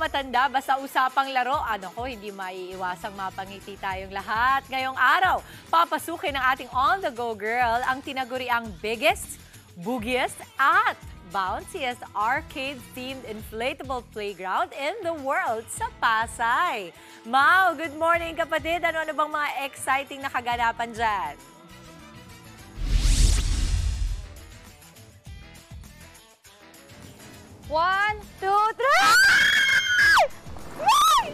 matanda, basta usapang laro, ano ko, hindi maiiwasang mapangiti tayong lahat. Ngayong araw, papasukin ng ating on-the-go girl ang tinaguriang biggest, boogiest, at bounciest arcade-themed inflatable playground in the world sa Pasay. Mau, good morning kapatid! Ano bang mga exciting na kaganapan dyan? One, two, three! Ay!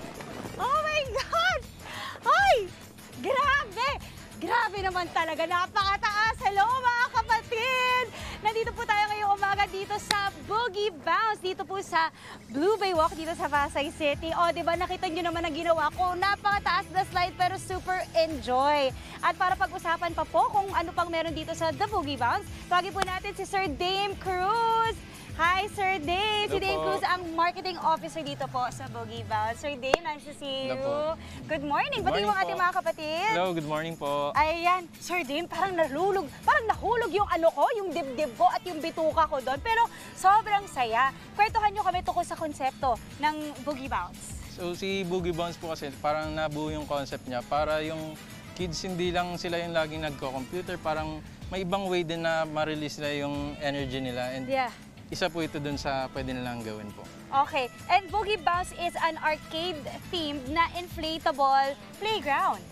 Oh my God! Ay! Grabe! Grabe naman talaga. Napakataas. Hello mga kapatid! Nandito po tayo ngayong umaga dito sa Boogie Bounce. Dito po sa Blue Bay Walk dito sa Pasay City. O, diba nakita nyo naman ang ginawa ko. Napakataas na slide pero super enjoy. At para pag-usapan pa po kung ano pang meron dito sa The Boogie Bounce, tawagin po natin si Sir Dame Cruz. Hi, Sir Dame! Si Dame Cruz ang marketing officer dito po sa Boogie Bounce. Sir Dame, nice to see you. Good morning! Pati yung ating mga kapatid. Hello, good morning po. Ayan, Sir Dame, parang nahulog yung ano ko, yung dibdib ko at yung bituka ko doon. Pero sobrang saya. Kwentuhan nyo kami tungkol sa konsepto ng Boogie Bounce. So si Boogie Bounce po kasi parang nabuo yung concept niya para yung kids hindi lang sila yung laging nagko-computer, parang may ibang way din na ma-release nila yung energy nila. And isa po ito dun sa pwede nilang gawin po. Okay. And Boogie Bounce is an arcade-themed na inflatable playground.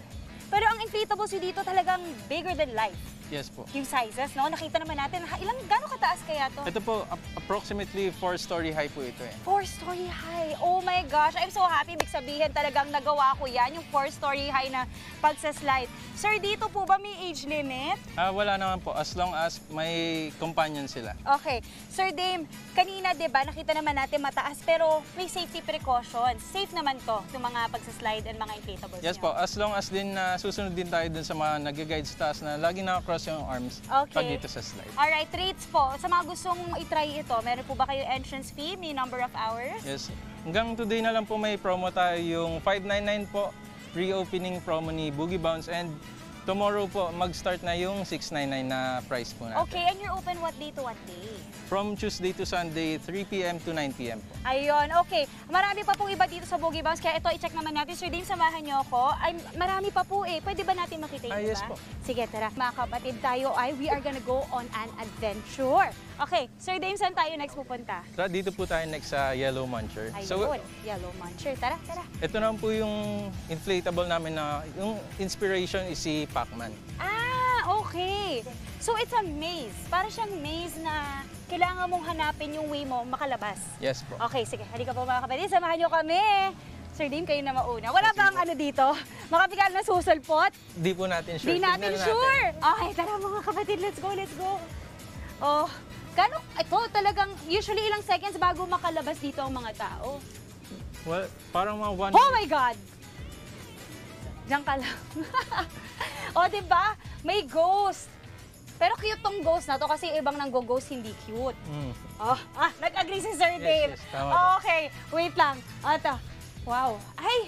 Pero ang inflatables yung dito talagang bigger than life. Yes po. Yung sizes, no? Nakita naman natin. Gano'ng kataas kaya to? Ito po, approximately 4-story high po ito eh. 4-story high. Oh my gosh. I'm so happy. Ibig sabihin talagang nagawa ko yan. Yung 4-story high na pagsaslide. Sir, dito po ba may age limit? Wala naman po, as long as may companion sila. Okay. Sir Dame, kanina diba nakita naman natin mataas pero may safety precautions. Safe naman to, yung mga pagsaslide and mga inflatables Yes nyo. po, as long as din susunod din tayo dun sa mga nag-guide sa taas na lagi naka-cross yung arms pag dito sa slide. Alright, rates po. Sa mga gustong i-try ito, meron po ba kayo entrance fee? May number of hours? Yes. Hanggang today na lang po may promo tayo, yung 599 po, reopening promo ni Boogie Bounce, and tomorrow po mag-start na yung 699 na price po natin. Okay, and you're open what day to what day? From Tuesday to Sunday, 3 p.m. to 9 p.m. po. Ayun, okay. Marami pa pong iba dito sa Boogie Bounce, kaya ito i-check naman natin. Sir Dame, samahan niyo ako. Ay, marami pa po eh. Pwede ba natin makita yung Yes iba? po. Sige, tara. Mga kapatid tayo we are gonna go on an adventure. Okay, Sir Dame, saan tayo next pupunta? Dito po tayo next sa Yellow Muncher. Ayun, Yellow Muncher. Tara, tara. Ito naman po yung inflatable namin na yung inspiration is si Pac-Man. Okay. So it's a maze. Para siyang maze na kailangan mong hanapin yung way mo makalabas. Yes po. Okay, sige. Halika po mga kapatid. Samahan niyo kami. Sir Dame, kayo na mauna. Wala bang ano dito? Makapikal na susulpot? Di po natin sure. Di natin sure. Okay, tara mga kapatid. Let's go, let's go. Oh, ito talagang usually ilang seconds bago makalabas dito ang mga tao. Well, parang mga one... Oh my God! Diyan ka lang. O, diba? May ghost. Pero cute tong ghost na to kasi ibang nang go-ghost hindi cute. Oh, nag-agree si Sir Dave. Yes, tama. Okay, wait lang. Ito. Wow. Ay!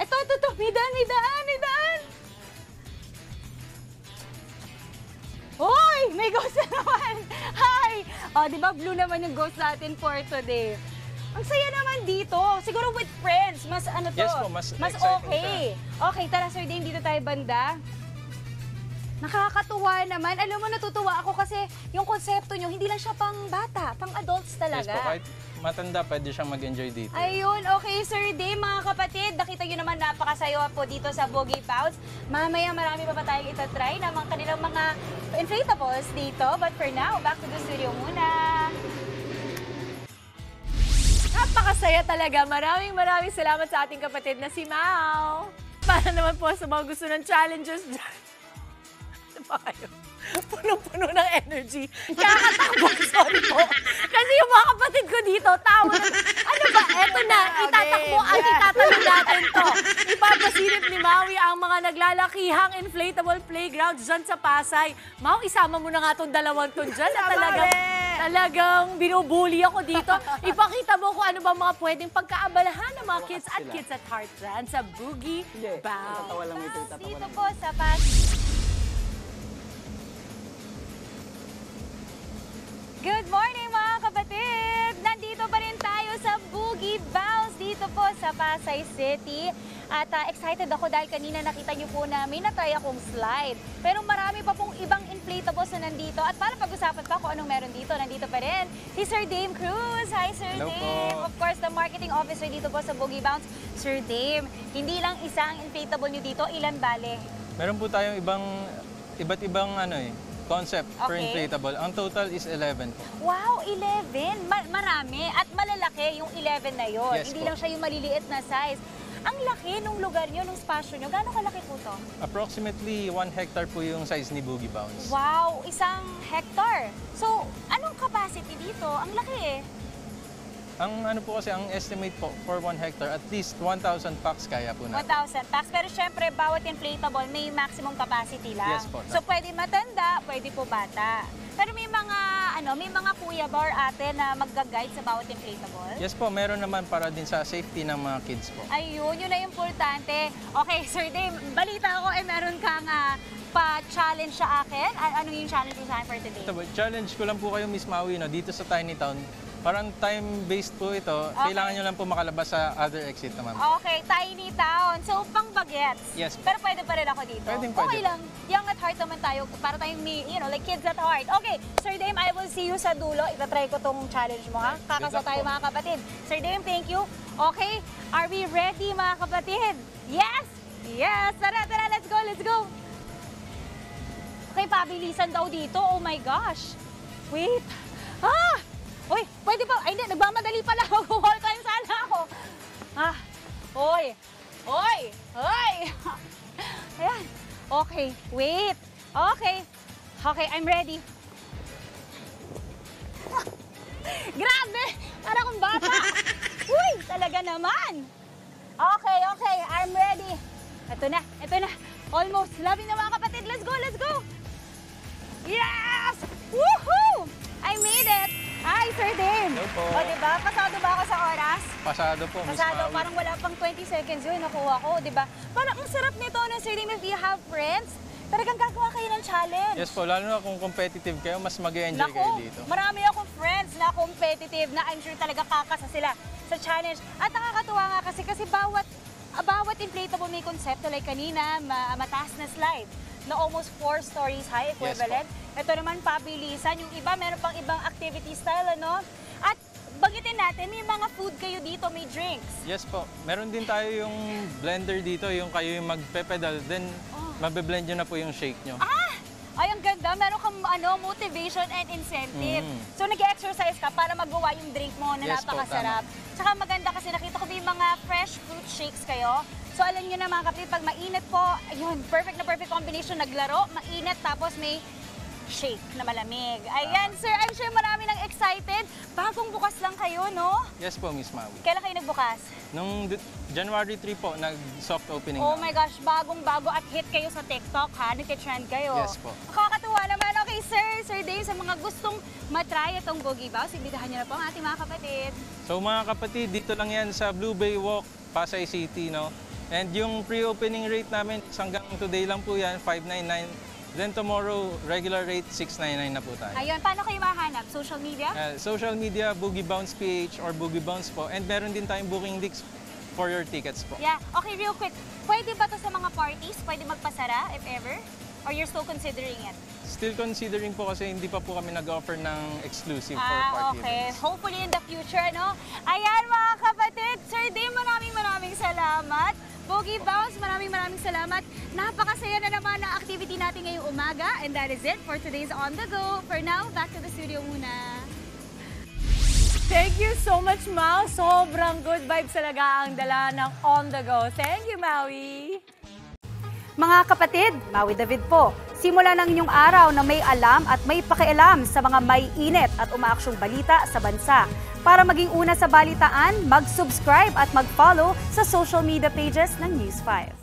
Ito. May daan. Hoy! May ghost na naman! Hi! O, di ba blue naman yung ghost natin for today? Ang saya naman dito. Siguro with friends, mas ano to? Yes po, mas okay. Okay, tara Sir Dame, dito tayo banda. Nakakatuwa naman. Alam mo, natutuwa ako kasi yung konsepto nyo, hindi lang siya pang bata, pang adults talaga. Yes po, kahit matanda, pwede siyang mag-enjoy dito. Ayun, okay Sir Dame, mga kapatid. Nakita nyo naman napakasayo po dito sa Boogie Bounce. Mamaya marami pa tayong itatry ng kanilang mga inflatables dito. But for now, back to the studio muna. Napakasaya talaga. Maraming salamat sa ating kapatid na si Mau. Para naman po sa mga gusto ng challenges dyan. Punong-puno ng energy. Kakatakbo, sorry po. Kasi yung mga kapatid ko dito, tawa na. Ano ba? Eto na, itatakbo at itatalon natin to. Ipapasilip ni Maui ang mga naglalakihang inflatable playground dyan sa Pasay. Mau, isama mo na nga itong dalawang to dyan. Talagang binubuli ako dito. Ipakita mo kung ano ba mga pwedeng pagkaabalahan ng mga kids at kids at heart dyan sa Boogie Bounce. Dito po sa Pasay. Good morning mga kapatid! Nandito pa rin tayo sa Boogie Bounce dito dito po sa Pasay City. At excited ako dahil kanina nakita niyo po na may natry akong slide. Pero marami pa pong ibang inflatables na nandito. At para pag-usapan pa kung anong meron dito, nandito pa rin si Sir Dame Cruz. Hi, Sir Hello Dame. po. Of course, the marketing officer dito po sa Boogie Bounce. Sir Dame, hindi lang isang inflatable niyo dito, ilan bale? Meron po tayong iba't ibang concept per Okay. inflatable. Ang total is 11 po. Wow, 11! Marami. At malalaki yung 11 na yon. Yes Hindi po. lang siya yung maliliit na size. Ang laki nung lugar nyo, nung spasyo nyo. Gaano kalaki po to? Approximately 1 hectare po yung size ni Boogie Bounce. Wow, 1 hectare. So, anong capacity dito? Ang laki eh. Ang po kasi, ang estimate po for 1 hectare, at least 1,000 packs kaya po natin. 1,000 packs. Pero syempre, bawat inflatable may maximum capacity lang. Yes po. So, pwede matanda, pwede po bata. Pero may mga kuya ba or ate na magga-guide sa bawat inflatable? Yes po, meron naman para din sa safety ng mga kids po. Ayun, yun na importante. Okay, Sir Dame, balita ko meron kang pa-challenge sa akin. Ano yung challenge mo sa akin for today? Ito, challenge ko lang po kayo, Miss Maui, dito sa Tiny Town. Parang time-based po ito. Okay. Kailangan nyo lang po makalabas sa other exit naman. Okay, Tiny Town. So, pang bagets. Yes po. Pero pwede pa rin ako dito. Pwede. Okay lang. Young at heart naman tayo. Para tayong, like kids at heart. Okay, Sir Dame, I will see you sa dulo. Itatry ko tong challenge mo, ha? Kakasa Good luck tayo, po. mga kapatid. Sir Dame, thank you. Okay, are we ready, mga kapatid? Yes! Yes! Tara, let's go, let's go. Okay, pabilisan daw dito. Oh my gosh. Wait. Uy, pwede ba? Ay, hindi. Nagmamadali pala. Mag-wall time sana ako. Uy. Ayan. Okay, wait. Okay, I'm ready. Grabe! Para akong bata. Uy, talaga naman. Okay, I'm ready. Ito na. Almost. Labi na, mga kapatid. Let's go. Yes! Woohoo! I made it! Hi, Sir Dame! Hello po. O, diba? Pasado ba ako sa oras? Pasado po, Miss Pasado, Maui. parang wala pang 20 seconds yun, nakuha ko, diba? Parang ang sarap nito, Sir Dame, if you have friends, talagang gagawa kayo ng challenge. Yes po, lalo na kung competitive kayo, mas mag-enjoy kayo dito. Marami akong friends na competitive na I'm sure talaga kakasa sila sa challenge. At nakakatuwa nga kasi bawat inflatable may konsepto, like kanina, mataas na slide na almost 4 stories high equivalent. Yes, ito naman pabilisan. Yung iba, meron pang ibang activity style, ano? At bagitin natin, may mga food kayo dito, may drinks. Yes po, meron din tayo yung blender dito, yung kayo yung magpe-pedal, then mabe-blend nyo na po yung shake nyo. Ay, ang ganda. Meron kang motivation and incentive. Mm. So, nag-exercise ka para magawa yung drink mo na Yes po, napakasarap. Tsaka maganda kasi nakita ko may mga fresh fruit shakes kayo. So, alam nyo na, mga kapatid, pag mainit po, ayun, perfect na perfect combination. Naglaro, mainit, tapos may shake na malamig. Ayan, sir, I'm sure marami nang excited. Bagong bukas lang kayo, no? Yes po, Miss Maui. Kailan kayo nagbukas? Nung January 3 po, nag-soft opening Oh na. my gosh, bagong-bago at hit kayo sa TikTok, ha? Nagtitrend kayo. Yes po. Nakakatuwa naman. Okay, Sir Dave, sa mga gustong matry itong Boogie Bounce, ibitahan niyo na po ang ating mga kapatid. So mga kapatid, dito lang yan sa Blue Bay Walk, Pasay City, no? And yung pre-opening rate namin, hanggang today lang po yan, 599. Then tomorrow, regular rate, 699 na po tayo. Ayun, paano kayo mahanap? Social media? Social media, Boogie Bounce PH or Boogie Bounce po. And meron din tayong booking links for your tickets po. Yeah. Okay, real quick. Pwede ba to sa mga parties? Pwede magpasara, if ever? Or you're still considering it? Still considering po kasi hindi pa po kami nag-offer ng exclusive for party okay. events. Hopefully in the future, no? Ayan, mga kapatid. Sir Dave, maraming salamat. Boogie Bounce, maraming salamat. Napakasaya na naman ang activity natin ngayong umaga. And that is it for today's On The Go. For now, back to the studio muna. Thank you so much, Mau. Sobrang good vibes talaga ang dala ng On The Go. Thank you, Maui. Mga kapatid, Maui David po. Simula ng inyong araw na may alam at may pakialam sa mga may init at umaaksyong balita sa bansa. Para maging una sa balitaan, mag-subscribe at mag-follow sa social media pages ng News 5.